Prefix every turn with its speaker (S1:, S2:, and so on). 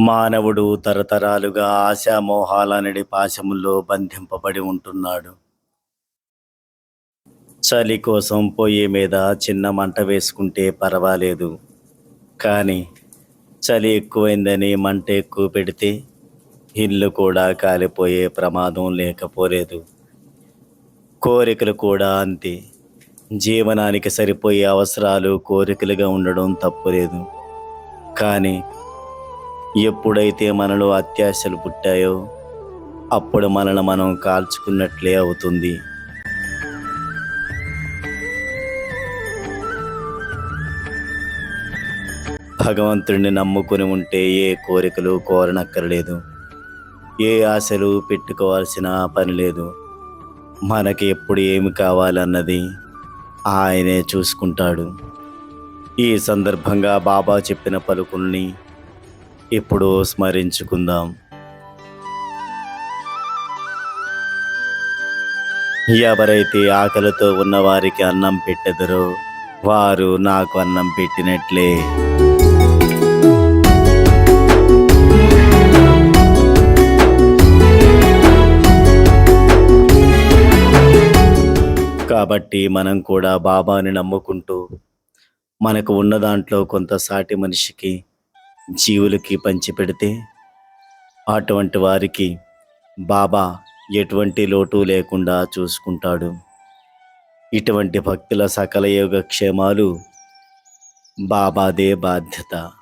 S1: మానవుడు తరతరాలుగా ఆశామోహాలనడి పాశములో బంధింపబడి ఉంటున్నాడు. చలి కోసం పొయ్యి మీద చిన్న మంట వేసుకుంటే పర్వాలేదు. కానీ చలి ఎక్కువైందని మంట ఎక్కువ పెడితే ఇల్లు కూడా కాలిపోయే ప్రమాదం లేకపోలేదు. కోరికలు కూడా అంతే. జీవనానికి సరిపోయే అవసరాలు కోరికలుగా ఉండడం తప్పులేదు. కానీ ఎప్పుడైతే మనలో అత్యాశలు పుట్టాయో అప్పుడు మనల్ని మనం కాల్చుకున్నట్లే అవుతుంది. భగవంతుడిని నమ్ముకుని ఉంటే ఏ కోరికలు కోరనక్కర్లేదు. ఏ ఆశలు పెట్టుకోవాల్సిన పని లేదు. మనకి ఎప్పుడు ఏమి కావాలన్నది ఆయనే చూసుకుంటాడు. ఈ సందర్భంగా బాబా చెప్పిన పలుకుల్ని ఇప్పుడు స్మరించుకుందాం. ఎవరైతే ఆకలితో ఉన్నవారికి అన్నం పెట్టెదరో వారు నాకు అన్నం పెట్టినట్లే. కాబట్టి మనం కూడా బాబాని నమ్ముకుంటూ మనకు ఉన్న దాంట్లో కొంత సాటి మనిషికి, జీవులకి పంచిపెడితే అటువంటి వారికి బాబా ఎటువంటి లోటు లేకుండా చూసుకుంటాడు. ఇటువంటి భక్తుల సకల యోగక్షేమాలు బాబాదే బాధ్యత.